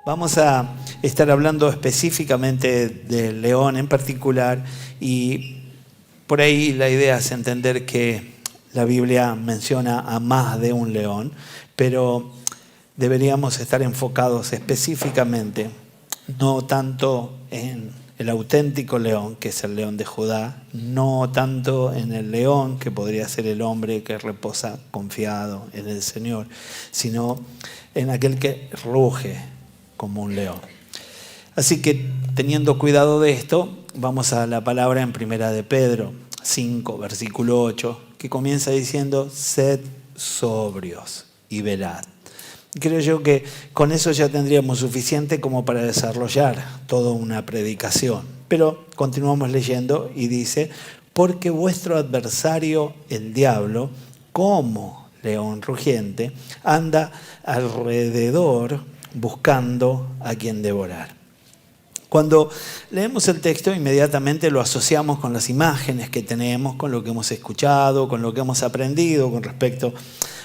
Vamos a estar hablando específicamente del león en particular y por ahí la idea es entender que la Biblia menciona a más de un león, pero deberíamos estar enfocados específicamente, no tanto en el auténtico león, que es el león de Judá, no tanto en el león, que podría ser el hombre que reposa confiado en el Señor, sino en aquel que ruge como un león. Así que, teniendo cuidado de esto, vamos a la palabra en Primera de Pedro 5, versículo 8, que comienza diciendo: sed sobrios y velad. Creo yo que con eso ya tendríamos suficiente como para desarrollar toda una predicación. Pero continuamos leyendo y dice: porque vuestro adversario, el diablo, como león rugiente, anda alrededor buscando a quien devorar. Cuando leemos el texto, inmediatamente lo asociamos con las imágenes que tenemos, con lo que hemos escuchado, con lo que hemos aprendido con respecto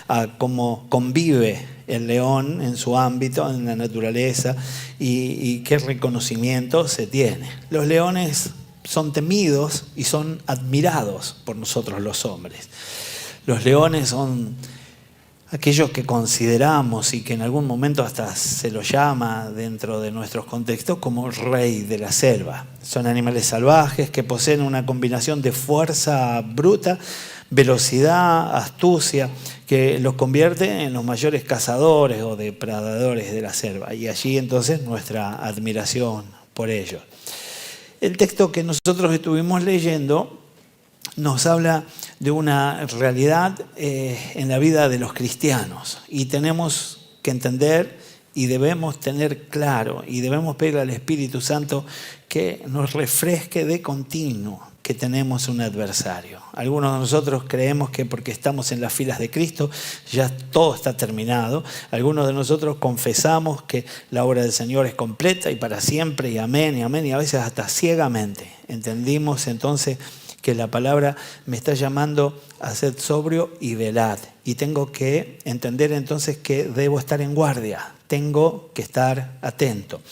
a cómo convive el león en su ámbito, en la naturaleza, y qué reconocimiento se tiene. Los leones son temidos y son admirados por nosotros los hombres. Los leones son aquellos que consideramos y que en algún momento hasta se los llama dentro de nuestros contextos como rey de la selva. Son animales salvajes que poseen una combinación de fuerza bruta, velocidad, astucia, que los convierte en los mayores cazadores o depredadores de la selva. Y allí entonces nuestra admiración por ellos. El texto que nosotros estuvimos leyendo nos habla de una realidad en la vida de los cristianos. Y tenemos que entender y debemos tener claro y debemos pedir al Espíritu Santo que nos refresque de continuo que tenemos un adversario. Algunos de nosotros creemos que porque estamos en las filas de Cristo ya todo está terminado. Algunos de nosotros confesamos que la obra del Señor es completa y para siempre, y amén, y a veces hasta ciegamente. Entendimos entonces que la palabra me está llamando a ser sobrio y velad. Y tengo que entender entonces que debo estar en guardia, tengo que estar atento.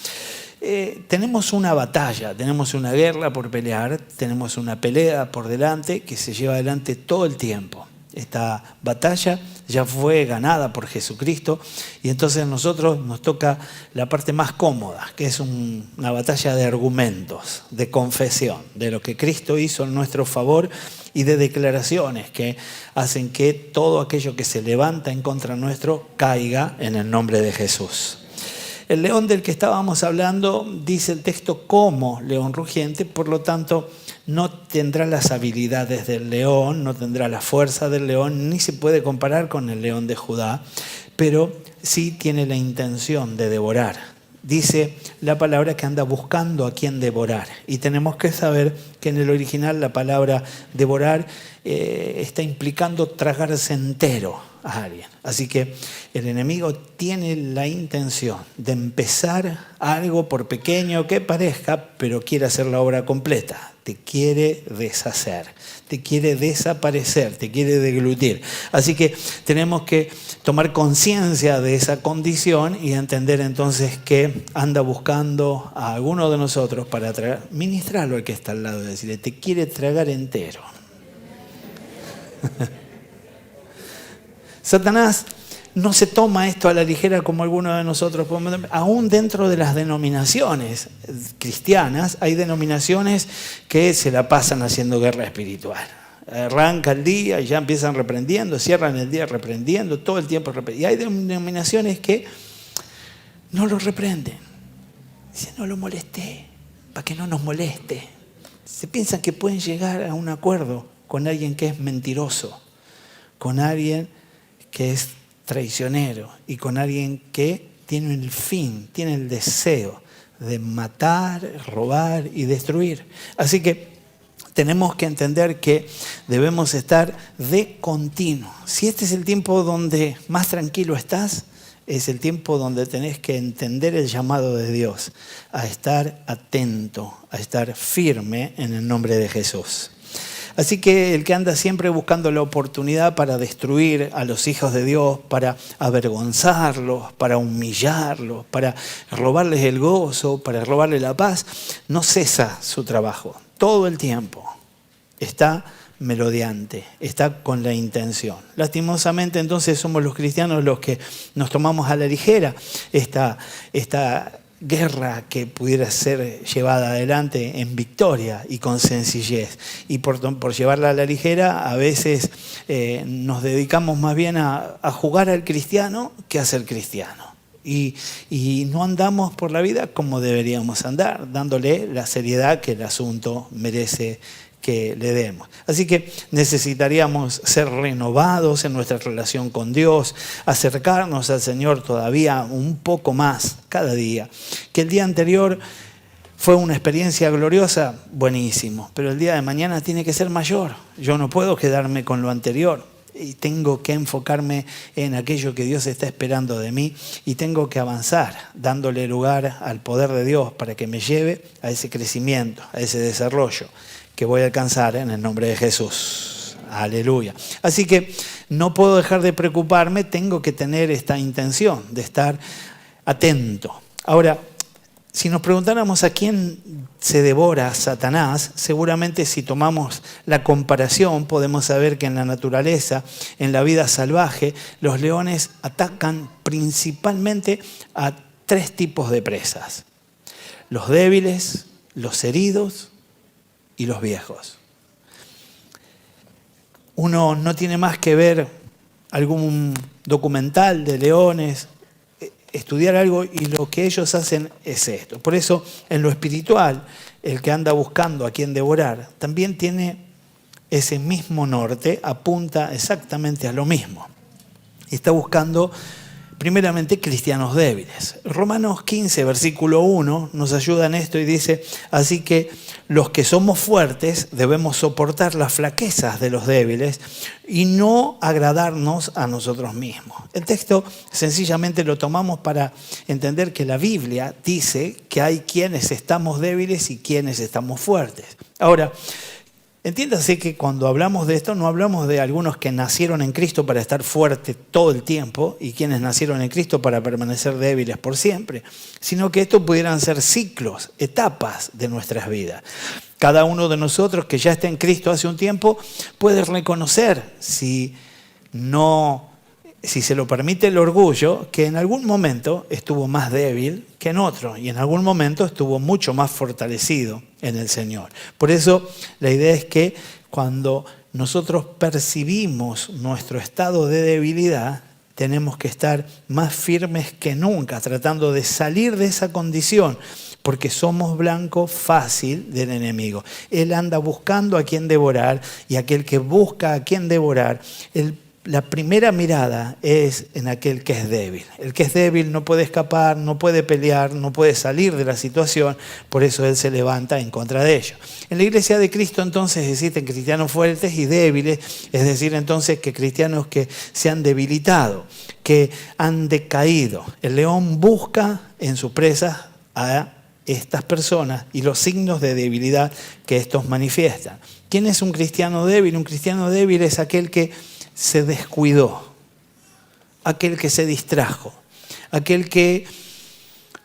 Tenemos una batalla, tenemos una guerra por pelear, tenemos una pelea por delante que se lleva adelante todo el tiempo. Esta batalla ya fue ganada por Jesucristo y entonces a nosotros nos toca la parte más cómoda, que es una batalla de argumentos, de confesión, de lo que Cristo hizo en nuestro favor y de declaraciones que hacen que todo aquello que se levanta en contra nuestro caiga en el nombre de Jesús. El león del que estábamos hablando, dice el texto, como león rugiente, por lo tanto no tendrá las habilidades del león, no tendrá la fuerza del león, ni se puede comparar con el león de Judá, pero sí tiene la intención de devorar. Dice la palabra que anda buscando a quien devorar. Y tenemos que saber que en el original la palabra devorar está implicando tragarse entero a alguien. Así que el enemigo tiene la intención de empezar algo, por pequeño que parezca, pero quiere hacer la obra completa. Te quiere deshacer, te quiere desaparecer, te quiere deglutir. Así que tenemos que tomar conciencia de esa condición y entender entonces que anda buscando a alguno de nosotros para ministrarlo al que está al lado y decirle: te quiere tragar entero. Satanás no se toma esto a la ligera como algunos de nosotros podemos. Aún dentro de las denominaciones cristianas hay denominaciones que se la pasan haciendo guerra espiritual. Arranca el día y ya empiezan reprendiendo, cierran el día reprendiendo, todo el tiempo reprendiendo. Y hay denominaciones que no lo reprenden. Dicen: no lo molesté, para que no nos moleste. Se piensan que pueden llegar a un acuerdo con alguien que es mentiroso, con alguien que es traicionero y con alguien que tiene el fin, tiene el deseo de matar, robar y destruir. Así que tenemos que entender que debemos estar de continuo. Si este es el tiempo donde más tranquilo estás, es el tiempo donde tenés que entender el llamado de Dios a estar atento, a estar firme en el nombre de Jesús. Así que el que anda siempre buscando la oportunidad para destruir a los hijos de Dios, para avergonzarlos, para humillarlos, para robarles el gozo, para robarles la paz, no cesa su trabajo. Todo el tiempo está merodeante, está con la intención. Lastimosamente entonces somos los cristianos los que nos tomamos a la ligera esta guerra que pudiera ser llevada adelante en victoria y con sencillez. Y por llevarla a la ligera a veces nos dedicamos más bien a jugar al cristiano que a ser cristiano. Y no andamos por la vida como deberíamos andar, dándole la seriedad que el asunto merece que le demos. Así que necesitaríamos ser renovados en nuestra relación con Dios, acercarnos al Señor todavía un poco más cada día. Que el día anterior fue una experiencia gloriosa, buenísimo, pero el día de mañana tiene que ser mayor. Yo no puedo quedarme con lo anterior y tengo que enfocarme en aquello que Dios está esperando de mí y tengo que avanzar, dándole lugar al poder de Dios para que me lleve a ese crecimiento, a ese desarrollo que voy a alcanzar en el nombre de Jesús. Aleluya. Así que no puedo dejar de preocuparme, tengo que tener esta intención de estar atento. Ahora, si nos preguntáramos a quién se devora Satanás, seguramente si tomamos la comparación podemos saber que en la naturaleza, en la vida salvaje, los leones atacan principalmente a 3 tipos de presas: los débiles, los heridos y los viejos. Uno no tiene más que ver algún documental de leones, estudiar algo, y lo que ellos hacen es esto. Por eso, en lo espiritual, el que anda buscando a quien devorar también tiene ese mismo norte, apunta exactamente a lo mismo. Está buscando primeramente cristianos débiles. Romanos 15, versículo 1, nos ayuda en esto y dice: así que los que somos fuertes debemos soportar las flaquezas de los débiles y no agradarnos a nosotros mismos. El texto sencillamente lo tomamos para entender que la Biblia dice que hay quienes estamos débiles y quienes estamos fuertes. Ahora, entiéndase que cuando hablamos de esto no hablamos de algunos que nacieron en Cristo para estar fuertes todo el tiempo y quienes nacieron en Cristo para permanecer débiles por siempre, sino que estos pudieran ser ciclos, etapas de nuestras vidas. Cada uno de nosotros que ya está en Cristo hace un tiempo puede reconocer, si se lo permite el orgullo, que en algún momento estuvo más débil que en otro y en algún momento estuvo mucho más fortalecido en el Señor. Por eso la idea es que cuando nosotros percibimos nuestro estado de debilidad, tenemos que estar más firmes que nunca, tratando de salir de esa condición, porque somos blanco fácil del enemigo. Él anda buscando a quien devorar, y aquel que busca a quien devorar, la primera mirada es en aquel que es débil. El que es débil no puede escapar, no puede pelear, no puede salir de la situación, por eso él se levanta en contra de ellos. En la iglesia de Cristo entonces existen cristianos fuertes y débiles, es decir entonces que cristianos que se han debilitado, que han decaído. El león busca en su presa a estas personas y los signos de debilidad que estos manifiestan. ¿Quién es un cristiano débil? Un cristiano débil es aquel que se descuidó, aquel que se distrajo, aquel que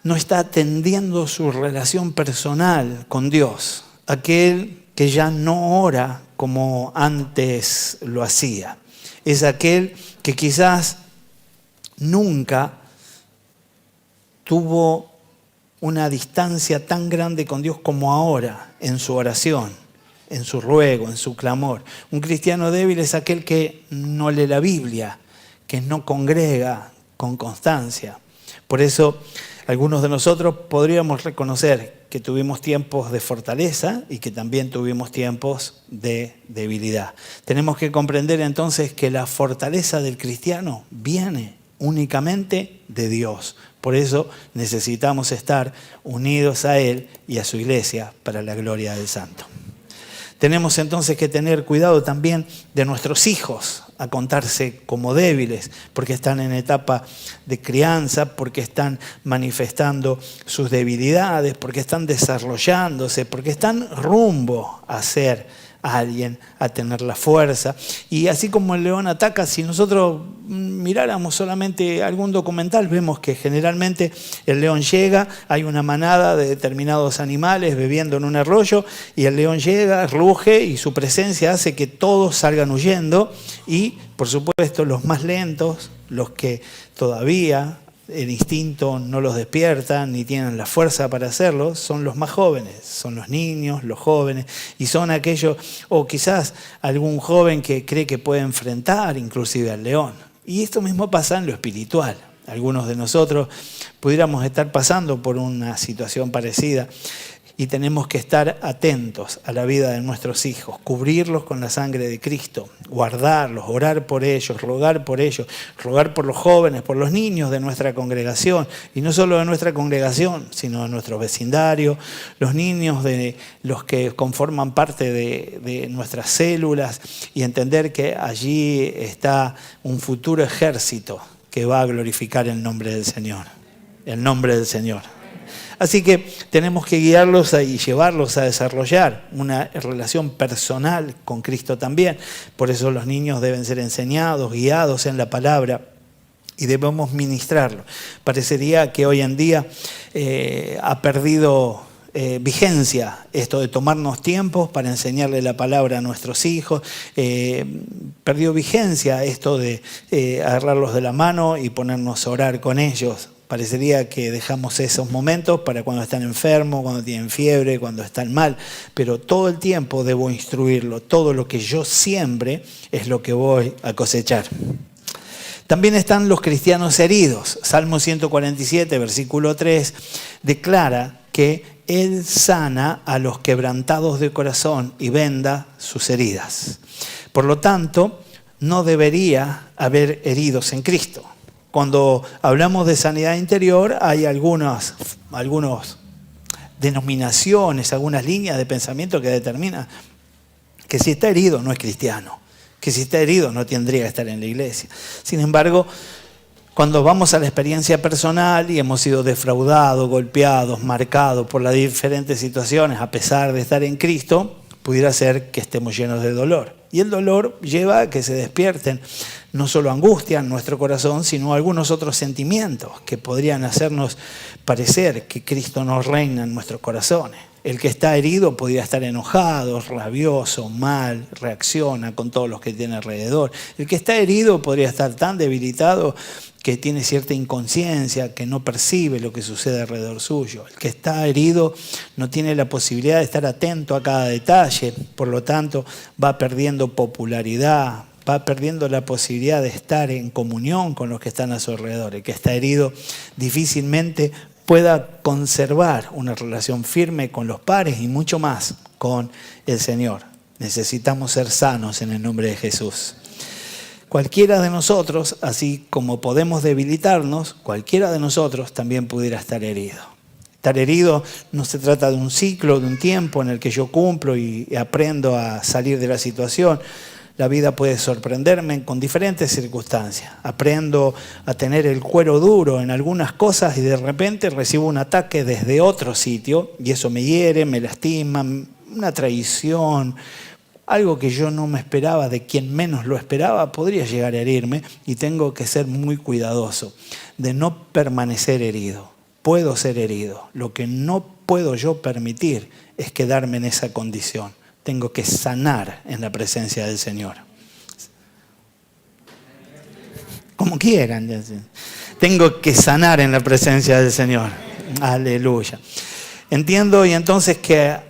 no está atendiendo su relación personal con Dios, aquel que ya no ora como antes lo hacía. Es aquel que quizás nunca tuvo una distancia tan grande con Dios como ahora en su oración, en su ruego, en su clamor. Un cristiano débil es aquel que no lee la Biblia, que no congrega con constancia. Por eso, algunos de nosotros podríamos reconocer que tuvimos tiempos de fortaleza y que también tuvimos tiempos de debilidad. Tenemos que comprender entonces que la fortaleza del cristiano viene únicamente de Dios. Por eso necesitamos estar unidos a Él y a su iglesia para la gloria del Santo. Tenemos entonces que tener cuidado también de nuestros hijos, a contarse como débiles, porque están en etapa de crianza, porque están manifestando sus debilidades, porque están desarrollándose, porque están rumbo a ser a alguien a tener la fuerza. Y así como el león ataca, si nosotros miráramos solamente algún documental, vemos que generalmente el león llega, hay una manada de determinados animales bebiendo en un arroyo, y el león llega, ruge, y su presencia hace que todos salgan huyendo, y por supuesto los más lentos, los que todavía el instinto no los despierta ni tienen la fuerza para hacerlo, son los más jóvenes, son los niños, los jóvenes, y son aquellos, o quizás algún joven que cree que puede enfrentar inclusive al león. Y esto mismo pasa en lo espiritual. Algunos de nosotros pudiéramos estar pasando por una situación parecida, y tenemos que estar atentos a la vida de nuestros hijos, cubrirlos con la sangre de Cristo, guardarlos, orar por ellos, rogar por los jóvenes, por los niños de nuestra congregación, y no solo de nuestra congregación, sino de nuestro vecindario, los niños de los que conforman parte de nuestras células, y entender que allí está un futuro ejército que va a glorificar el nombre del Señor, el nombre del Señor. Así que tenemos que guiarlos y llevarlos a desarrollar una relación personal con Cristo también. Por eso los niños deben ser enseñados, guiados en la palabra, y debemos ministrarlo. Parecería que hoy en día ha perdido vigencia esto de tomarnos tiempos para enseñarle la palabra a nuestros hijos. Perdió vigencia esto de agarrarlos de la mano y ponernos a orar con ellos. Parecería que dejamos esos momentos para cuando están enfermos, cuando tienen fiebre, cuando están mal. Pero todo el tiempo debo instruirlo. Todo lo que yo siembre es lo que voy a cosechar. También están los cristianos heridos. Salmo 147, versículo 3, declara que Él sana a los quebrantados de corazón y venda sus heridas. Por lo tanto, no debería haber heridos en Cristo. Cuando hablamos de sanidad interior, hay algunas denominaciones, algunas líneas de pensamiento que determinan que si está herido no es cristiano, que si está herido no tendría que estar en la iglesia. Sin embargo, cuando vamos a la experiencia personal y hemos sido defraudados, golpeados, marcados por las diferentes situaciones, a pesar de estar en Cristo, pudiera ser que estemos llenos de dolor. Y el dolor lleva a que se despierten no solo angustia en nuestro corazón, sino algunos otros sentimientos que podrían hacernos parecer que Cristo no reina en nuestros corazones. El que está herido podría estar enojado, rabioso, mal, reacciona con todos los que tiene alrededor. El que está herido podría estar tan debilitado que tiene cierta inconsciencia, que no percibe lo que sucede alrededor suyo. El que está herido no tiene la posibilidad de estar atento a cada detalle, por lo tanto va perdiendo popularidad, va perdiendo la posibilidad de estar en comunión con los que están a su alrededor. El que está herido difícilmente pueda conservar una relación firme con los pares y mucho más con el Señor. Necesitamos ser sanos en el nombre de Jesús. Cualquiera de nosotros, así como podemos debilitarnos, cualquiera de nosotros también pudiera estar herido. Estar herido no se trata de un ciclo, de un tiempo en el que yo cumplo y aprendo a salir de la situación. La vida puede sorprenderme con diferentes circunstancias. Aprendo a tener el cuero duro en algunas cosas y de repente recibo un ataque desde otro sitio y eso me hiere, me lastima, una traición, algo que yo no me esperaba, de quien menos lo esperaba, podría llegar a herirme y tengo que ser muy cuidadoso de no permanecer herido. Puedo ser herido. Lo que no puedo yo permitir es quedarme en esa condición. Tengo que sanar en la presencia del Señor. Como quieran. Tengo que sanar en la presencia del Señor. Aleluya. Entiendo y entonces que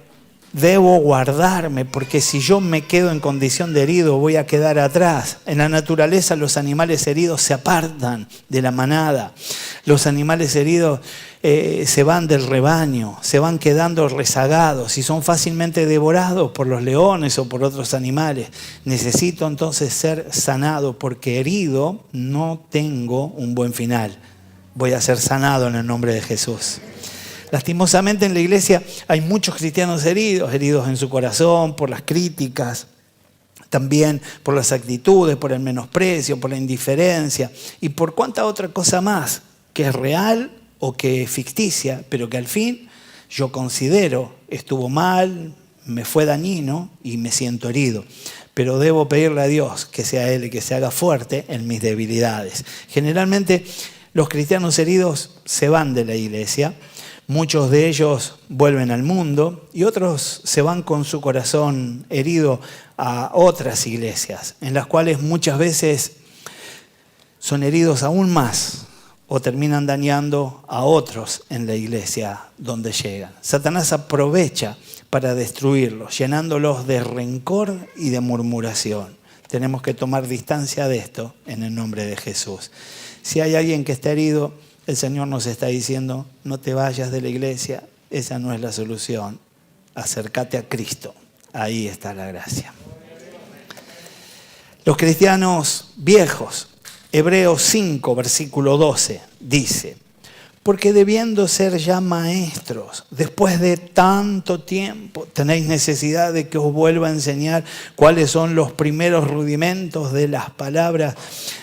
debo guardarme, porque si yo me quedo en condición de herido voy a quedar atrás. En la naturaleza los animales heridos se apartan de la manada. Los animales heridos se van del rebaño, se van quedando rezagados y son fácilmente devorados por los leones o por otros animales. Necesito entonces ser sanado, porque herido no tengo un buen final. Voy a ser sanado en el nombre de Jesús. Lastimosamente en la iglesia hay muchos cristianos heridos en su corazón por las críticas, también por las actitudes, por el menosprecio, por la indiferencia y por cuánta otra cosa más que es real o que es ficticia, pero que al fin yo considero estuvo mal, me fue dañino y me siento herido. Pero debo pedirle a Dios que sea Él el que se haga fuerte en mis debilidades. Generalmente los cristianos heridos se van de la iglesia. Muchos de ellos vuelven al mundo y otros se van con su corazón herido a otras iglesias, en las cuales muchas veces son heridos aún más o terminan dañando a otros en la iglesia donde llegan. Satanás aprovecha para destruirlos, llenándolos de rencor y de murmuración. Tenemos que tomar distancia de esto en el nombre de Jesús. Si hay alguien que está herido, el Señor nos está diciendo, no te vayas de la iglesia, esa no es la solución. Acércate a Cristo, ahí está la gracia. Los cristianos viejos, Hebreos 5, versículo 12, dice, porque debiendo ser ya maestros, después de tanto tiempo, tenéis necesidad de que os vuelva a enseñar cuáles son los primeros rudimentos de las palabras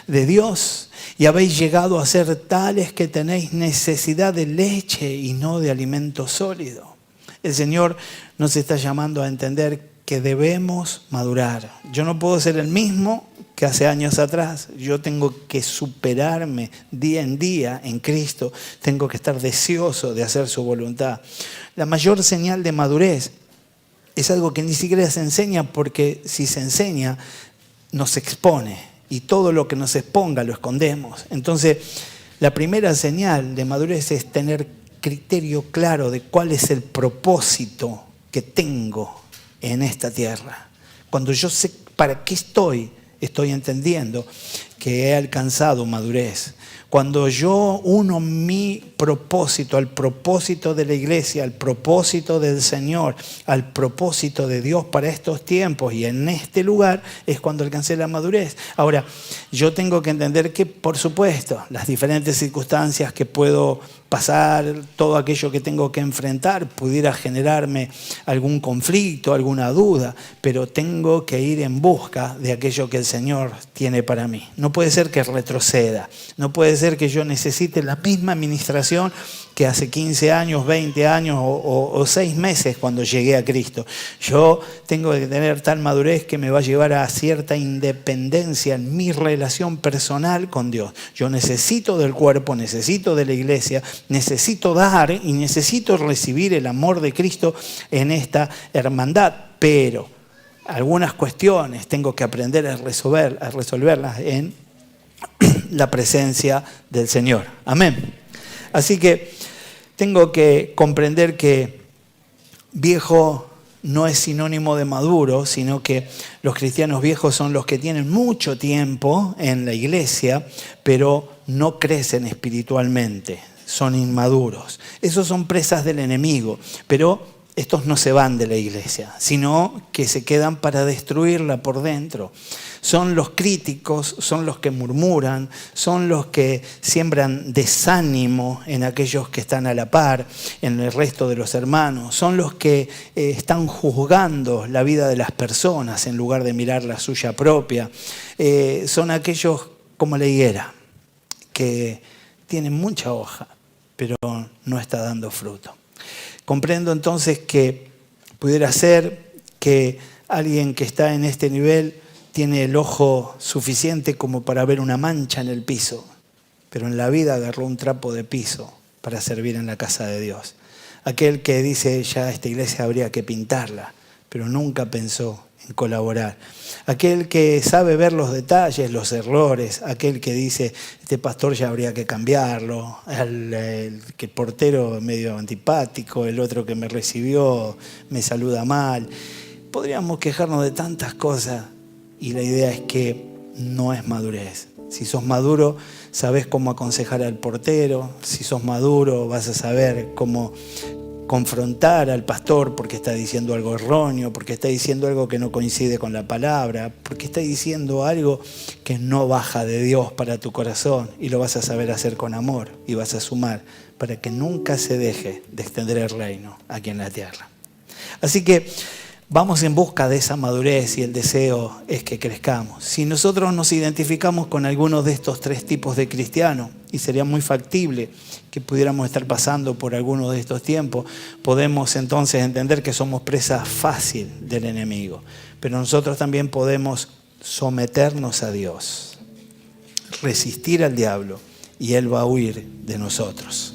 de Dios. Y habéis llegado a ser tales que tenéis necesidad de leche y no de alimento sólido. El Señor nos está llamando a entender que debemos madurar. Yo no puedo ser el mismo que hace años atrás. Yo tengo que superarme día en día en Cristo. Tengo que estar deseoso de hacer su voluntad. La mayor señal de madurez es algo que ni siquiera se enseña, porque si se enseña, nos expone. Y todo lo que nos exponga lo escondemos. Entonces, la primera señal de madurez es tener criterio claro de cuál es el propósito que tengo en esta tierra. Cuando yo sé para qué estoy entendiendo que he alcanzado madurez. Cuando yo uno mi propósito al propósito de la iglesia, al propósito del Señor, al propósito de Dios para estos tiempos y en este lugar, es cuando alcancé la madurez. Ahora, yo tengo que entender que, por supuesto, las diferentes circunstancias que puedo pasar, todo aquello que tengo que enfrentar, pudiera generarme algún conflicto, alguna duda, pero tengo que ir en busca de aquello que el Señor tiene para mí. No puede ser que retroceda, no puede ser que yo necesite la misma administración que hace 15 años, 20 años o 6 meses cuando llegué a Cristo. Yo tengo que tener tal madurez que me va a llevar a cierta independencia en mi relación personal con Dios. Yo necesito del cuerpo, necesito de la iglesia, necesito dar y necesito recibir el amor de Cristo en esta hermandad, pero algunas cuestiones tengo que aprender a resolverlas en la presencia del Señor. Amén. Así que tengo que comprender que viejo no es sinónimo de maduro, sino que los cristianos viejos son los que tienen mucho tiempo en la iglesia, pero no crecen espiritualmente, son inmaduros. Esos son presas del enemigo, pero estos no se van de la iglesia, sino que se quedan para destruirla por dentro. Son los críticos, son los que murmuran, son los que siembran desánimo en aquellos que están a la par, en el resto de los hermanos. Son los que están juzgando la vida de las personas en lugar de mirar la suya propia. Son aquellos como la higuera, que tienen mucha hoja, pero no está dando fruto. Comprendo entonces que pudiera ser que alguien que está en este nivel tiene el ojo suficiente como para ver una mancha en el piso, pero en la vida agarró un trapo de piso para servir en la casa de Dios. Aquel que dice, ya esta iglesia habría que pintarla, pero nunca pensó en colaborar. Aquel que sabe ver los detalles, los errores, aquel que dice, este pastor ya habría que cambiarlo, el portero medio antipático, el otro que me recibió me saluda mal. Podríamos quejarnos de tantas cosas y la idea es que no es madurez. Si sos maduro, sabés cómo aconsejar al portero. Si sos maduro, vas a saber cómo confrontar al pastor porque está diciendo algo erróneo, porque está diciendo algo que no coincide con la palabra, porque está diciendo algo que no baja de Dios para tu corazón, y lo vas a saber hacer con amor y vas a sumar para que nunca se deje de extender el reino aquí en la tierra. Así que vamos en busca de esa madurez y el deseo es que crezcamos. Si nosotros nos identificamos con alguno de estos tres tipos de cristianos, y sería muy factible que pudiéramos estar pasando por alguno de estos tiempos, podemos entonces entender que somos presa fácil del enemigo. Pero nosotros también podemos someternos a Dios, resistir al diablo, y él va a huir de nosotros.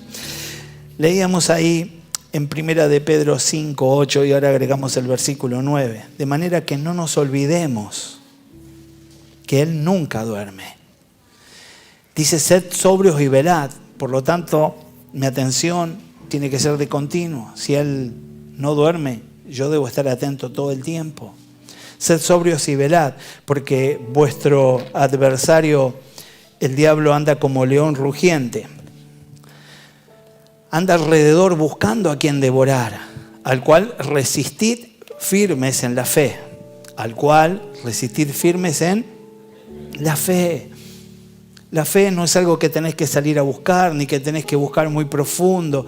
Leíamos ahí en 1 de Pedro 5:8 y ahora agregamos el versículo 9. De manera que no nos olvidemos que Él nunca duerme. Dice, sed sobrios y velad. Por lo tanto, mi atención tiene que ser de continuo. Si Él no duerme, yo debo estar atento todo el tiempo. Sed sobrios y velad, porque vuestro adversario, el diablo, anda como león rugiente. Anda alrededor buscando a quien devorar, al cual resistid firmes en la fe. Al cual resistid firmes en la fe. La fe no es algo que tenés que salir a buscar, ni que tenés que buscar muy profundo,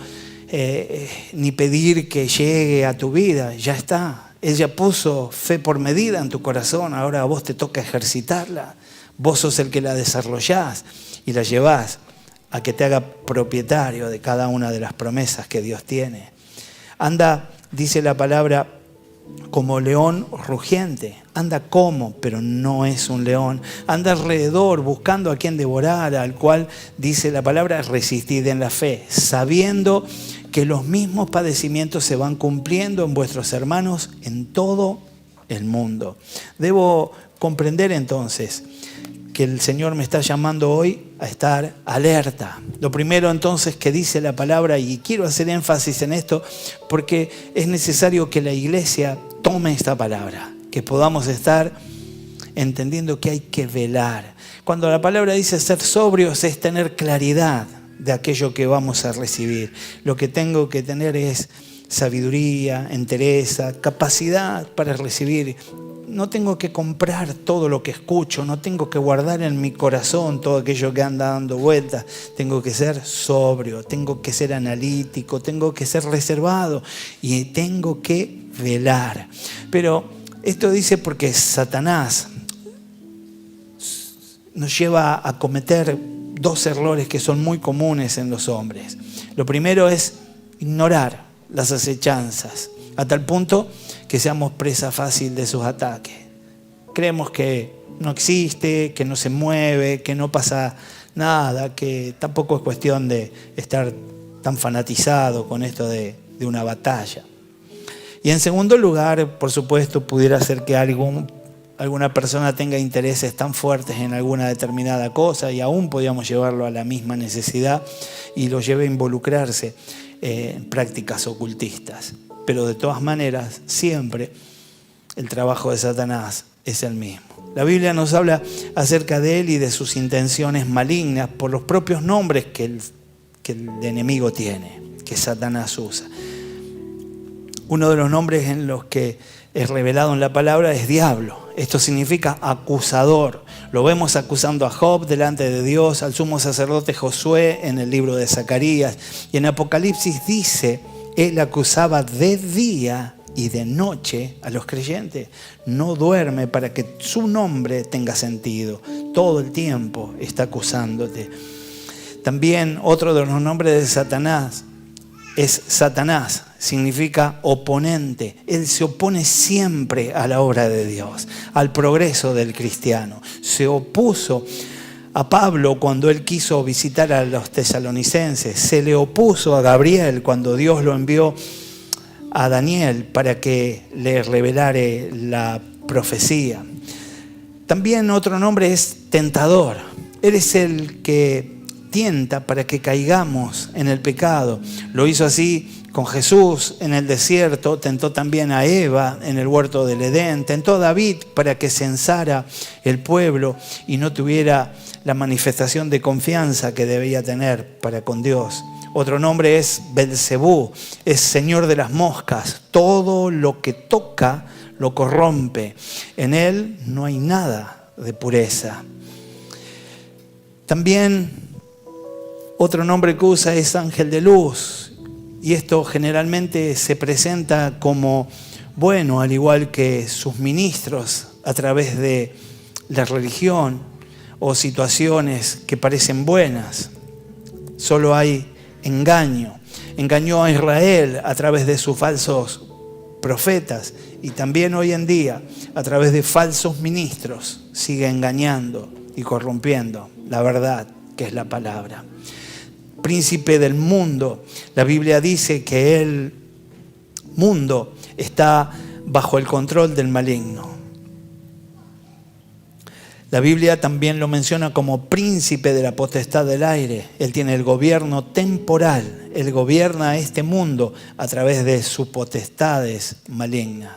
ni pedir que llegue a tu vida. Ya está. Él ya puso fe por medida en tu corazón, ahora a vos te toca ejercitarla. Vos sos el que la desarrollás y la llevás a que te haga propietario de cada una de las promesas que Dios tiene. Anda, dice la palabra, como león rugiente. Anda como, pero no es un león. Anda alrededor buscando a quien devorar, al cual, dice la palabra, resistid en la fe, sabiendo que los mismos padecimientos se van cumpliendo en vuestros hermanos en todo el mundo. Debo comprender entonces que el Señor me está llamando hoy a estar alerta. Lo primero entonces que dice la palabra, y quiero hacer énfasis en esto porque es necesario que la iglesia tome esta palabra, que podamos estar entendiendo que hay que velar. Cuando la palabra dice ser sobrios es tener claridad de aquello que vamos a recibir. Lo que tengo que tener es sabiduría, entereza, capacidad para recibir. No tengo que comprar todo lo que escucho, no tengo que guardar en mi corazón todo aquello que anda dando vueltas. Tengo que ser sobrio, tengo que ser analítico, tengo que ser reservado y tengo que velar. Pero esto dice porque Satanás nos lleva a cometer dos errores que son muy comunes en los hombres. Lo primero es ignorar las acechanzas, a tal punto que seamos presa fácil de sus ataques. Creemos que no existe, que no se mueve, que no pasa nada, que tampoco es cuestión de estar tan fanatizado con esto de una batalla. Y en segundo lugar, por supuesto, pudiera ser que alguna persona tenga intereses tan fuertes en alguna determinada cosa y aún podríamos llevarlo a la misma necesidad y lo lleve a involucrarse en prácticas ocultistas. Pero de todas maneras, siempre el trabajo de Satanás es el mismo. La Biblia nos habla acerca de él y de sus intenciones malignas por los propios nombres que el enemigo tiene, que Satanás usa. Uno de los nombres en los que es revelado en la palabra es diablo. Esto significa acusador. Lo vemos acusando a Job delante de Dios, al sumo sacerdote Josué en el libro de Zacarías. Y en Apocalipsis dice, él acusaba de día y de noche a los creyentes. No duerme para que su nombre tenga sentido. Todo el tiempo está acusándote. También otro de los nombres de Satanás es Satanás. Significa oponente. Él se opone siempre a la obra de Dios, al progreso del cristiano. Se opuso a Pablo cuando él quiso visitar a los tesalonicenses. Se le opuso a Gabriel cuando Dios lo envió a Daniel para que le revelara la profecía. También otro nombre es tentador. Él es el que tienta para que caigamos en el pecado. Lo hizo así con Jesús en el desierto, tentó también a Eva en el huerto del Edén, tentó a David para que censara el pueblo y no tuviera la manifestación de confianza que debía tener para con Dios. Otro nombre es Belcebú, es señor de las moscas. Todo lo que toca lo corrompe. En él no hay nada de pureza. También otro nombre que usa es ángel de luz. Y esto generalmente se presenta como bueno, al igual que sus ministros, a través de la religión o situaciones que parecen buenas. Solo hay engaño. Engañó a Israel a través de sus falsos profetas y también hoy en día a través de falsos ministros sigue engañando y corrompiendo la verdad que es la palabra. Príncipe del mundo, la Biblia dice que el mundo está bajo el control del maligno. La Biblia también lo menciona como príncipe de la potestad del aire. Él tiene el gobierno temporal. Él gobierna este mundo a través de sus potestades malignas.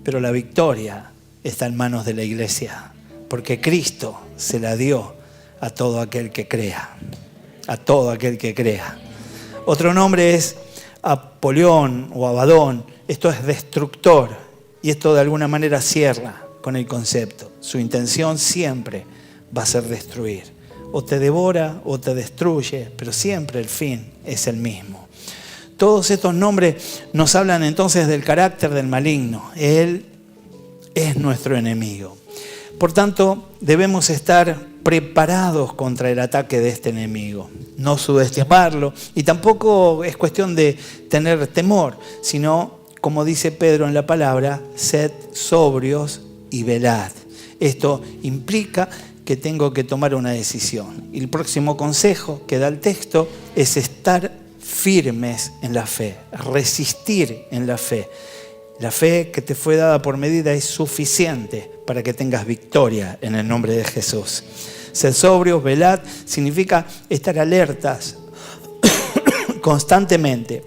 Pero la victoria está en manos de la iglesia, porque Cristo se la dio a todo aquel que crea. A todo aquel que crea. Otro nombre es Apolión o Abadón. Esto es destructor. Y esto de alguna manera cierra con el concepto. Su intención siempre va a ser destruir. O te devora o te destruye, pero siempre el fin es el mismo. Todos estos nombres nos hablan entonces del carácter del maligno. Él es nuestro enemigo. Por tanto, debemos estar preparados contra el ataque de este enemigo. No subestimarlo. Y tampoco es cuestión de tener temor, sino, como dice Pedro en la palabra, sed sobrios y velad. Esto implica que tengo que tomar una decisión. Y el próximo consejo que da el texto es estar firmes en la fe, resistir en la fe. La fe que te fue dada por medida es suficiente para que tengas victoria en el nombre de Jesús. Ser sobrios, velad, significa estar alertas constantemente.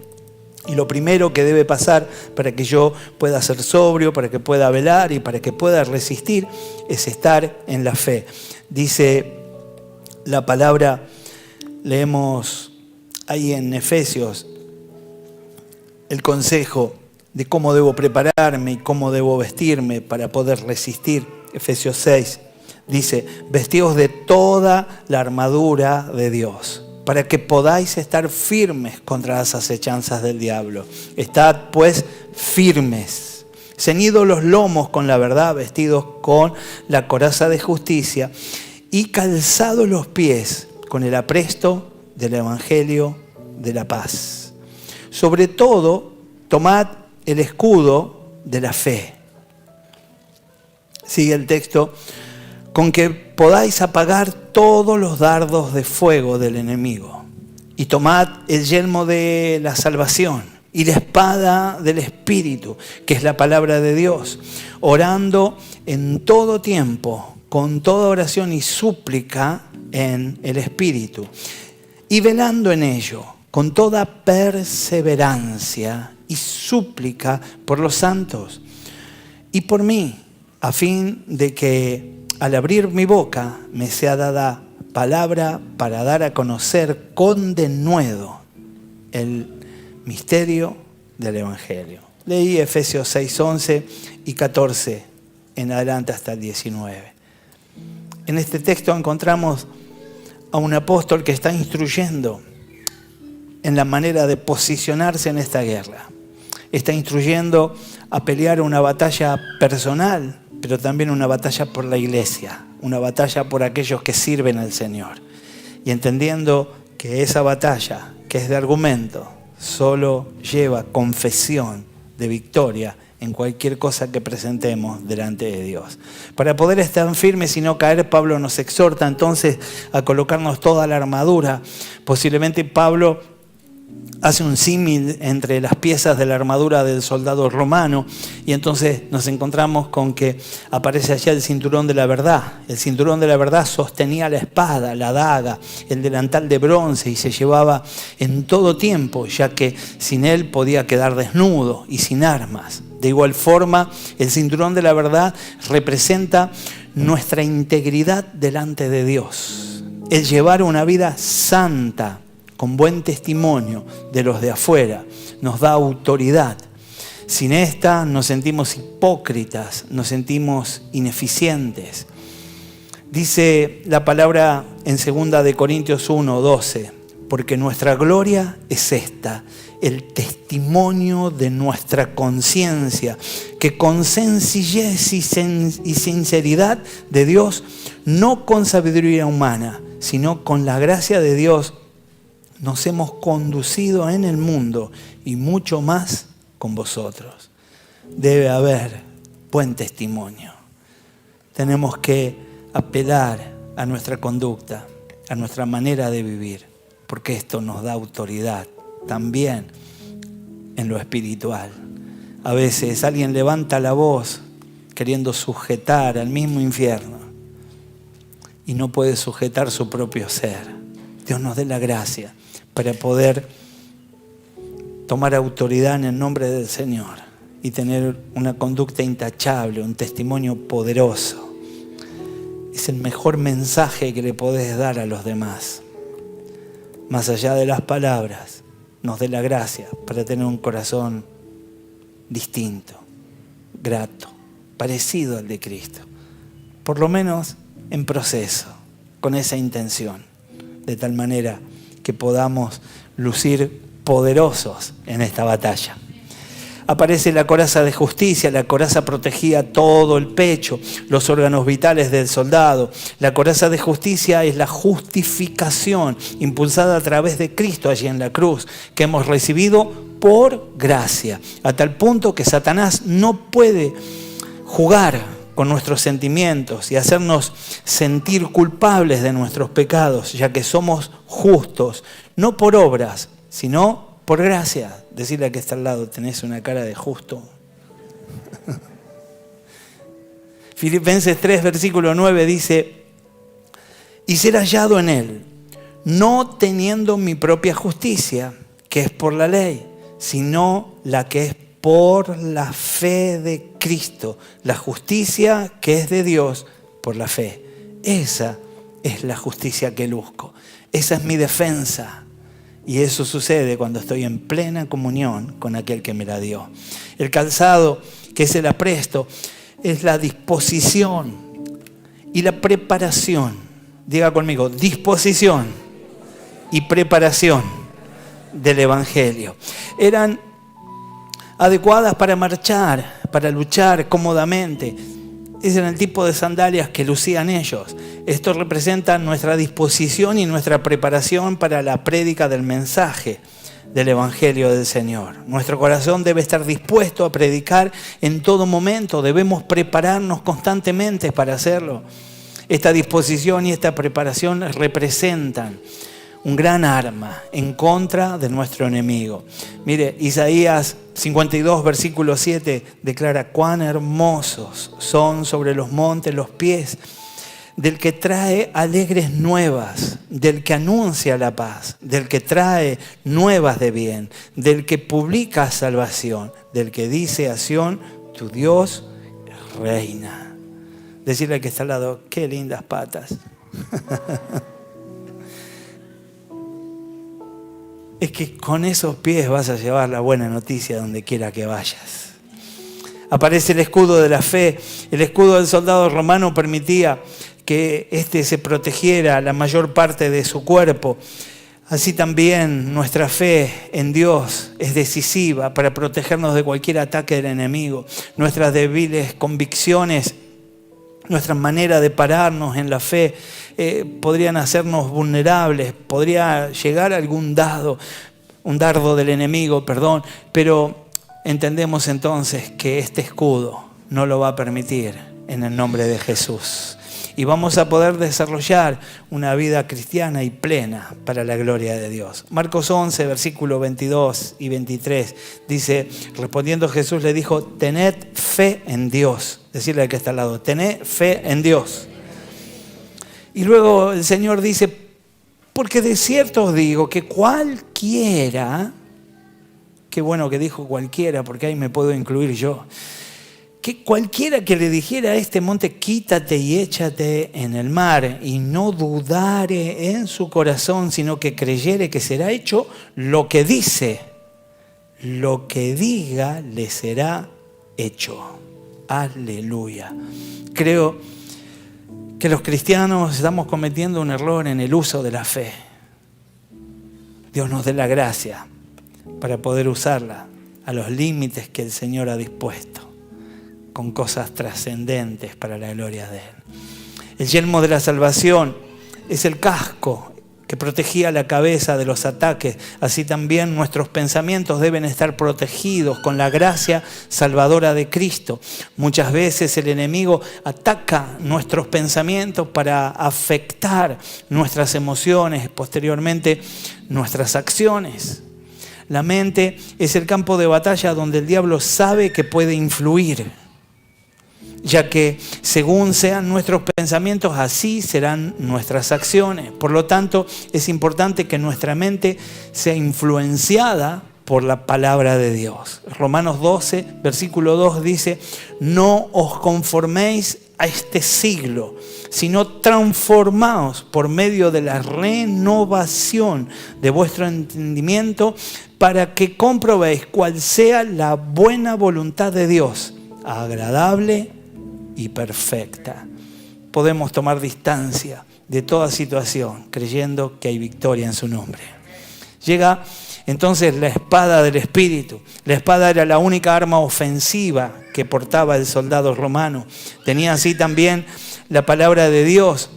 Y lo primero que debe pasar para que yo pueda ser sobrio, para que pueda velar y para que pueda resistir, es estar en la fe. Dice la palabra, leemos ahí en Efesios, el consejo de cómo debo prepararme y cómo debo vestirme para poder resistir. Efesios 6 dice, vestíos de toda la armadura de Dios, para que podáis estar firmes contra las acechanzas del diablo. Estad pues firmes, ceñidos los lomos con la verdad, vestidos con la coraza de justicia y calzados los pies con el apresto del evangelio de la paz. Sobre todo, tomad el escudo de la fe. Sigue el texto, con que podáis apagar todos los dardos de fuego del enemigo. Y tomad el yelmo de la salvación y la espada del Espíritu, que es la palabra de Dios, orando en todo tiempo, con toda oración y súplica en el Espíritu, y velando en ello, con toda perseverancia y súplica por los santos y por mí, a fin de que al abrir mi boca me sea dada palabra para dar a conocer con denuedo el misterio del Evangelio. Leí Efesios 6, 11 y 14 en adelante hasta el 19. En este texto encontramos a un apóstol que está instruyendo en la manera de posicionarse en esta guerra. Está instruyendo a pelear una batalla personal, pero también una batalla por la iglesia, una batalla por aquellos que sirven al Señor. Y entendiendo que esa batalla, que es de argumento, solo lleva confesión de victoria en cualquier cosa que presentemos delante de Dios. Para poder estar firmes y no caer, Pablo nos exhorta entonces a colocarnos toda la armadura. Posiblemente Pablo hace un símil entre las piezas de la armadura del soldado romano y entonces nos encontramos con que aparece allá el cinturón de la verdad. El cinturón de la verdad sostenía la espada, la daga, el delantal de bronce y se llevaba en todo tiempo, ya que sin él podía quedar desnudo y sin armas. De igual forma, el cinturón de la verdad representa nuestra integridad delante de Dios. El llevar una vida santa, con buen testimonio de los de afuera, nos da autoridad. Sin esta nos sentimos hipócritas, nos sentimos ineficientes. Dice la palabra en 2 Corintios 1, 12, porque nuestra gloria es esta, el testimonio de nuestra conciencia, que con sencillez y sinceridad de Dios, no con sabiduría humana, sino con la gracia de Dios, nos hemos conducido en el mundo y mucho más con vosotros. Debe haber buen testimonio. Tenemos que apelar a nuestra conducta, a nuestra manera de vivir, porque esto nos da autoridad también en lo espiritual. A veces alguien levanta la voz queriendo sujetar al mismo infierno y no puede sujetar su propio ser. Dios nos dé la gracia para poder tomar autoridad en el nombre del Señor y tener una conducta intachable, un testimonio poderoso. Es el mejor mensaje que le podés dar a los demás. Más allá de las palabras, nos dé la gracia para tener un corazón distinto, grato, parecido al de Cristo. Por lo menos en proceso, con esa intención, de tal manera que podamos lucir poderosos en esta batalla. Aparece la coraza de justicia. La coraza protegía todo el pecho, los órganos vitales del soldado. La coraza de justicia es la justificación impulsada a través de Cristo allí en la cruz, que hemos recibido por gracia, a tal punto que Satanás no puede jugar con nuestros sentimientos y hacernos sentir culpables de nuestros pecados, ya que somos justos, no por obras, sino por gracia. Decirle a que está al lado, tenés una cara de justo. Filipenses 3, versículo 9 dice: y ser hallado en él, no teniendo mi propia justicia, que es por la ley, sino la que es por la fe de Cristo, la justicia que es de Dios por la fe. Esa es la justicia que luzco. Esa es mi defensa. Y eso sucede cuando estoy en plena comunión con aquel que me la dio. El calzado, que es el apresto, es la disposición y la preparación. Diga conmigo, disposición y preparación del Evangelio. Eran adecuadas para marchar, para luchar cómodamente. Ese era el tipo de sandalias que lucían ellos. Esto representa nuestra disposición y nuestra preparación para la prédica del mensaje del Evangelio del Señor. Nuestro corazón debe estar dispuesto a predicar en todo momento. Debemos prepararnos constantemente para hacerlo. Esta disposición y esta preparación representan un gran arma en contra de nuestro enemigo. Mire, Isaías 52, versículo 7 declara: cuán hermosos son sobre los montes los pies del que trae alegres nuevas, del que anuncia la paz, del que trae nuevas de bien, del que publica salvación, del que dice a Sión: tu Dios reina. Decirle al que está al lado: qué lindas patas. Es que con esos pies vas a llevar la buena noticia donde quiera que vayas. Aparece el escudo de la fe. El escudo del soldado romano permitía que éste se protegiera la mayor parte de su cuerpo. Así también nuestra fe en Dios es decisiva para protegernos de cualquier ataque del enemigo. Nuestras débiles convicciones, nuestra manera de pararnos en la fe podrían hacernos vulnerables, podría llegar un dardo del enemigo, pero entendemos entonces que este escudo no lo va a permitir en el nombre de Jesús. Y vamos a poder desarrollar una vida cristiana y plena para la gloria de Dios. Marcos 11, versículos 22 y 23 dice: respondiendo Jesús le dijo: tened fe en Dios. Decirle al que está al lado: tened fe en Dios. Y luego el Señor dice: porque de cierto os digo que cualquiera, qué bueno que dijo cualquiera, porque ahí me puedo incluir yo, que cualquiera que le dijera a este monte: quítate y échate en el mar, y no dudare en su corazón, sino que creyere que será hecho lo que dice, lo que diga le será hecho. Aleluya. Creo que los cristianos estamos cometiendo un error en el uso de la fe. Dios nos dé la gracia para poder usarla a los límites que el Señor ha dispuesto, con cosas trascendentes para la gloria de Él. El yelmo de la salvación es el casco que protegía la cabeza de los ataques. Así también nuestros pensamientos deben estar protegidos con la gracia salvadora de Cristo. Muchas veces el enemigo ataca nuestros pensamientos para afectar nuestras emociones, posteriormente nuestras acciones. La mente es el campo de batalla donde el diablo sabe que puede influir, ya que según sean nuestros pensamientos, así serán nuestras acciones. Por lo tanto, es importante que nuestra mente sea influenciada por la palabra de Dios. Romanos 12, versículo 2 dice: no os conforméis a este siglo, sino transformaos por medio de la renovación de vuestro entendimiento, para que comprobéis cuál sea la buena voluntad de Dios, agradable y perfecta. Podemos tomar distancia de toda situación creyendo que hay victoria en su nombre. Llega entonces la espada del Espíritu. La espada era la única arma ofensiva que portaba el soldado romano. Tenía así también la palabra de Dios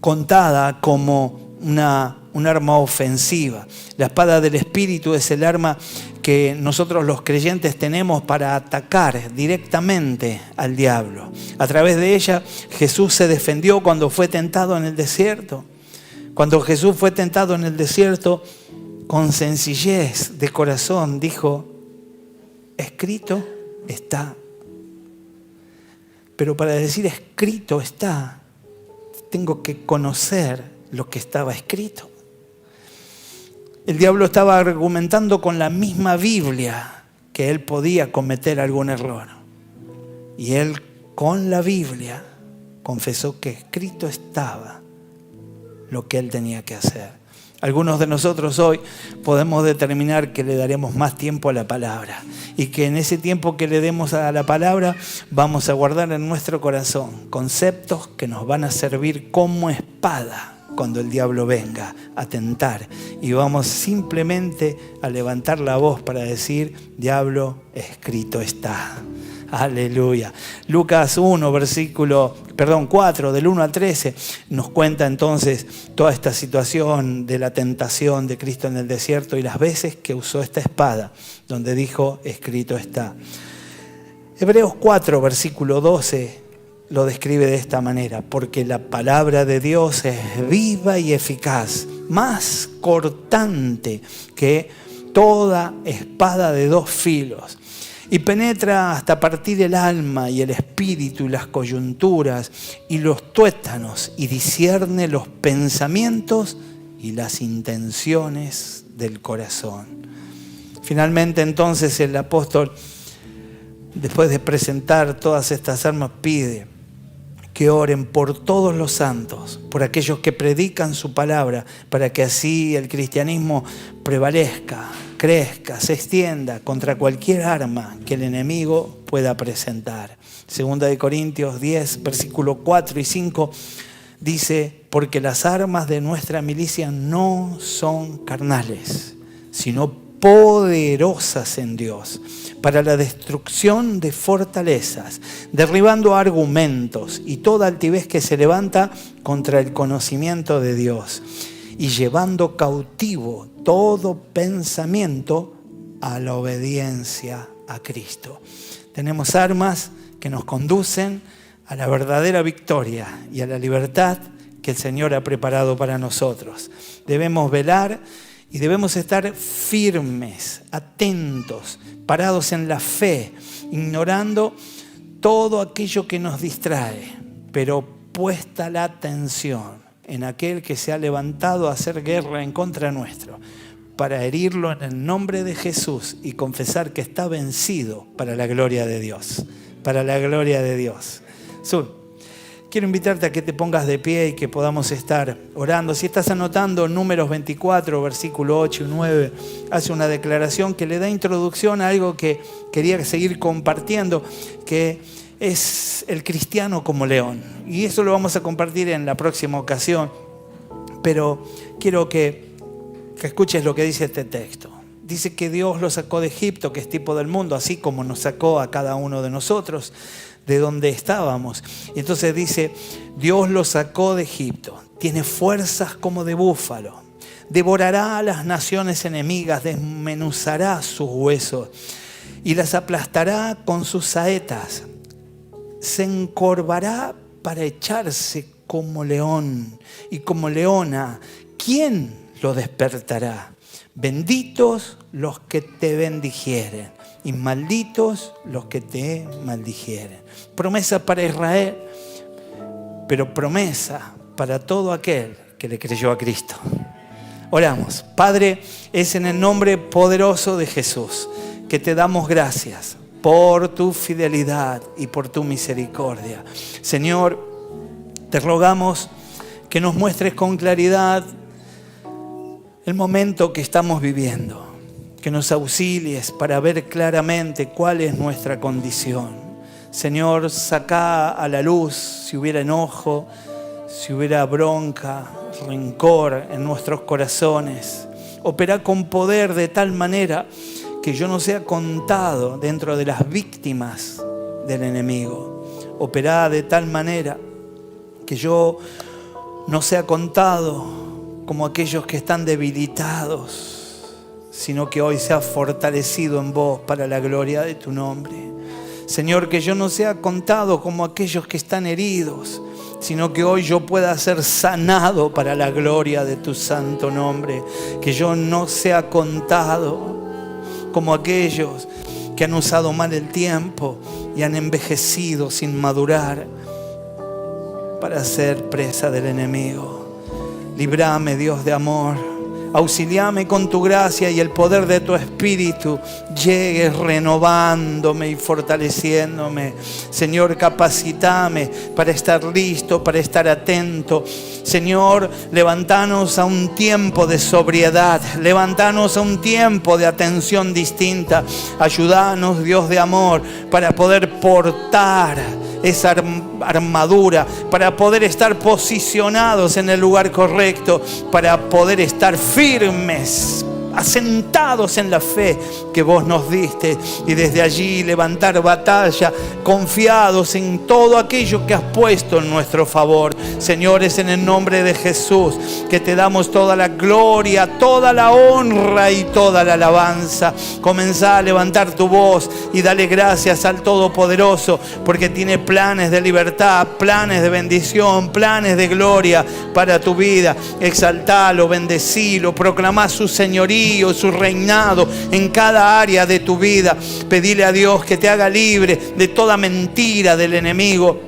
contada como un arma ofensiva. La espada del Espíritu es el arma que nosotros los creyentes tenemos para atacar directamente al diablo. A través de ella Jesús se defendió cuando fue tentado en el desierto. Cuando Jesús fue tentado en el desierto, con sencillez de corazón dijo: escrito está. Pero para decir escrito está, tengo que conocer lo que estaba escrito. El diablo estaba argumentando con la misma Biblia que él podía cometer algún error. Y él, con la Biblia, confesó que escrito estaba lo que él tenía que hacer. Algunos de nosotros hoy podemos determinar que le daremos más tiempo a la palabra y que en ese tiempo que le demos a la palabra vamos a guardar en nuestro corazón conceptos que nos van a servir como espada cuando el diablo venga a tentar, y vamos simplemente a levantar la voz para decir: diablo, escrito está. Aleluya. Lucas 4, del 1 al 13, nos cuenta entonces toda esta situación de la tentación de Cristo en el desierto y las veces que usó esta espada, donde dijo: escrito está. Hebreos 4, versículo 12, lo describe de esta manera: porque la palabra de Dios es viva y eficaz, más cortante que toda espada de dos filos, y penetra hasta partir el alma y el espíritu y las coyunturas y los tuétanos, y discierne los pensamientos y las intenciones del corazón. Finalmente entonces el apóstol, después de presentar todas estas armas, pide que oren por todos los santos, por aquellos que predican su palabra, para que así el cristianismo prevalezca, crezca, se extienda contra cualquier arma que el enemigo pueda presentar. Segunda de Corintios 10, versículos 4 y 5 dice: porque las armas de nuestra milicia no son carnales, sino poderosas en Dios, para la destrucción de fortalezas, derribando argumentos y toda altivez que se levanta contra el conocimiento de Dios, y llevando cautivo todo pensamiento a la obediencia a Cristo. Tenemos armas que nos conducen a la verdadera victoria y a la libertad que el Señor ha preparado para nosotros. Debemos velar y debemos estar firmes, atentos, parados en la fe, ignorando todo aquello que nos distrae, pero puesta la atención en aquel que se ha levantado a hacer guerra en contra nuestro, para herirlo en el nombre de Jesús y confesar que está vencido para la gloria de Dios. Para la gloria de Dios. Zul, quiero invitarte a que te pongas de pie y que podamos estar orando. Si estás anotando, Números 24, versículo 8 y 9, hace una declaración que le da introducción a algo que quería seguir compartiendo, que es el cristiano como león. Y eso lo vamos a compartir en la próxima ocasión. Pero quiero que que escuches lo que dice este texto. Dice que Dios lo sacó de Egipto, que es tipo del mundo, así como nos sacó a cada uno de nosotros de donde estábamos. Y entonces dice, Dios lo sacó de Egipto, tiene fuerzas como de búfalo, devorará a las naciones enemigas, desmenuzará sus huesos y las aplastará con sus saetas. Se encorvará para echarse como león y como leona. ¿Quién lo despertará? Benditos los que te bendijeren y malditos los que te maldijeren. Promesa para Israel, pero promesa para todo aquel que le creyó a Cristo. Oramos. Padre, es en el nombre poderoso de Jesús que te damos gracias por tu fidelidad y por tu misericordia. Señor, te rogamos que nos muestres con claridad el momento que estamos viviendo, que nos auxilies para ver claramente cuál es nuestra condición. Señor, saca a la luz si hubiera enojo, si hubiera bronca, rencor en nuestros corazones. Opera con poder de tal manera que yo no sea contado dentro de las víctimas del enemigo. Opera de tal manera que yo no sea contado como aquellos que están debilitados, sino que hoy sea fortalecido en vos para la gloria de tu nombre. Señor, que yo no sea contado como aquellos que están heridos, sino que hoy yo pueda ser sanado para la gloria de tu santo nombre. Que yo no sea contado como aquellos que han usado mal el tiempo y han envejecido sin madurar para ser presa del enemigo. Líbrame, Dios de amor. Auxiliame con tu gracia y el poder de tu Espíritu llegue renovándome y fortaleciéndome. Señor, capacitame para estar listo, para estar atento. Señor, levantanos a un tiempo de sobriedad, levantanos a un tiempo de atención distinta. Ayúdanos, Dios de amor, para poder portar esa armadura, para poder estar posicionados en el lugar correcto, para poder estar firmes, asentados en la fe que vos nos diste, y desde allí levantar batalla, confiados en todo aquello que has puesto en nuestro favor. Señores, en el nombre de Jesús, que te damos toda la gloria, toda la honra y toda la alabanza. Comenzá a levantar tu voz y dale gracias al Todopoderoso, porque tiene planes de libertad, planes de bendición, planes de gloria para tu vida. Exaltalo, bendecilo, proclamá su señoría, su reinado en cada área de tu vida. Pedile a Dios que te haga libre de toda mentira del enemigo.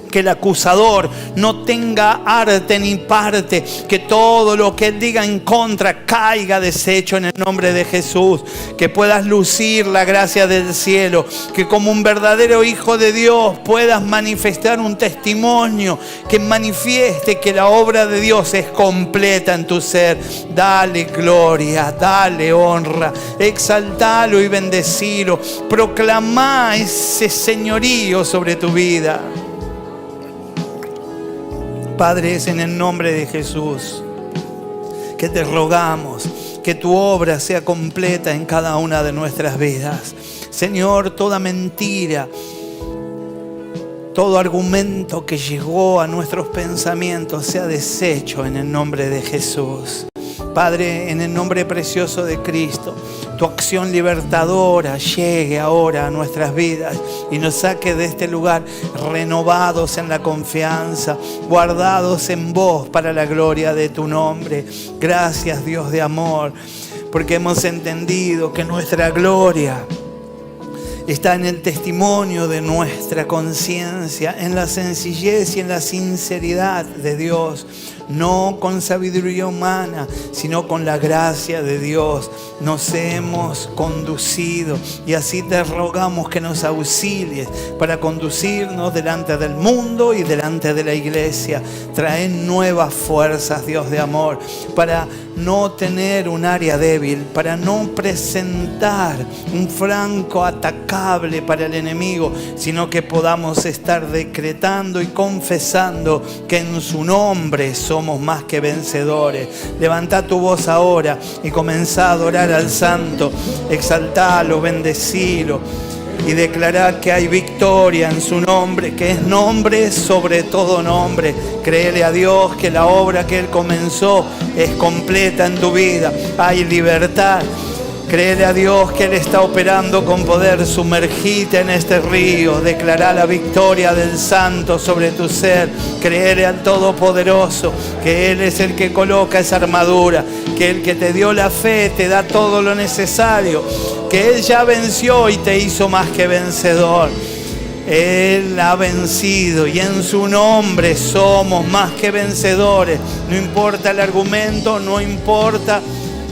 Que el acusador no tenga arte ni parte, que todo lo que él diga en contra caiga deshecho en el nombre de Jesús. Que puedas lucir la gracia del cielo, que como un verdadero hijo de Dios puedas manifestar un testimonio que manifieste que la obra de Dios es completa en tu ser. Dale gloria, dale honra, exaltalo y bendecilo. Proclamá ese señorío sobre tu vida. Padre, es en el nombre de Jesús que te rogamos que tu obra sea completa en cada una de nuestras vidas. Señor, toda mentira, todo argumento que llegó a nuestros pensamientos sea deshecho en el nombre de Jesús. Padre, en el nombre precioso de Cristo, tu acción libertadora llegue ahora a nuestras vidas y nos saque de este lugar renovados en la confianza, guardados en vos para la gloria de tu nombre. Gracias, Dios de amor, porque hemos entendido que nuestra gloria está en el testimonio de nuestra conciencia, en la sencillez y en la sinceridad de Dios. No con sabiduría humana, sino con la gracia de Dios nos hemos conducido, y así te rogamos que nos auxilies para conducirnos delante del mundo y delante de la iglesia. Trae nuevas fuerzas, Dios de amor, para no tener un área débil, para no presentar un flanco atacable para el enemigo, sino que podamos estar decretando y confesando que en su nombre somos más que vencedores. Levanta tu voz ahora y comenzá a adorar al Santo, exaltalo, bendecilo y declarar que hay victoria en su nombre, que es nombre sobre todo nombre. Créele a Dios que la obra que Él comenzó es completa en tu vida. Hay libertad. Créele a Dios que Él está operando con poder. Sumergite en este río. Declará la victoria del Santo sobre tu ser. Créele al Todopoderoso que Él es el que coloca esa armadura, que el que te dio la fe te da todo lo necesario, que Él ya venció y te hizo más que vencedor. Él ha vencido y en su nombre somos más que vencedores. No importa el argumento, no importa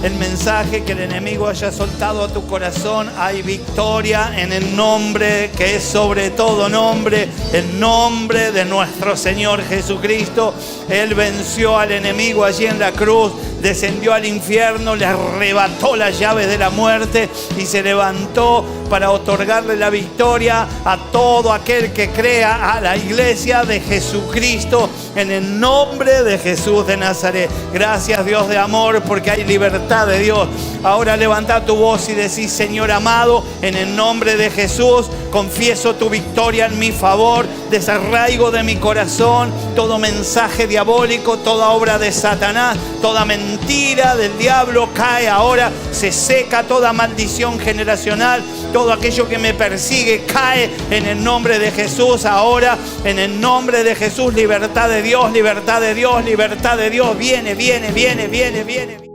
el mensaje que el enemigo haya soltado a tu corazón, hay victoria en el nombre que es sobre todo nombre, el nombre de nuestro Señor Jesucristo. Él venció al enemigo allí en la cruz, descendió al infierno, le arrebató las llaves de la muerte y se levantó para otorgarle la victoria a todo aquel que crea, a la iglesia de Jesucristo, en el nombre de Jesús de Nazaret. Gracias, Dios de amor, porque hay libertad de Dios. Ahora levanta tu voz y decís: Señor amado, en el nombre de Jesús confieso tu victoria en mi favor. Desarraigo de mi corazón todo mensaje diabólico, toda obra de Satanás, toda mentira del diablo cae ahora. Se seca toda maldición generacional, todo aquello que me persigue cae en el nombre de Jesús. Ahora, en el nombre de Jesús, libertad de Dios, libertad de Dios, libertad de Dios. Viene.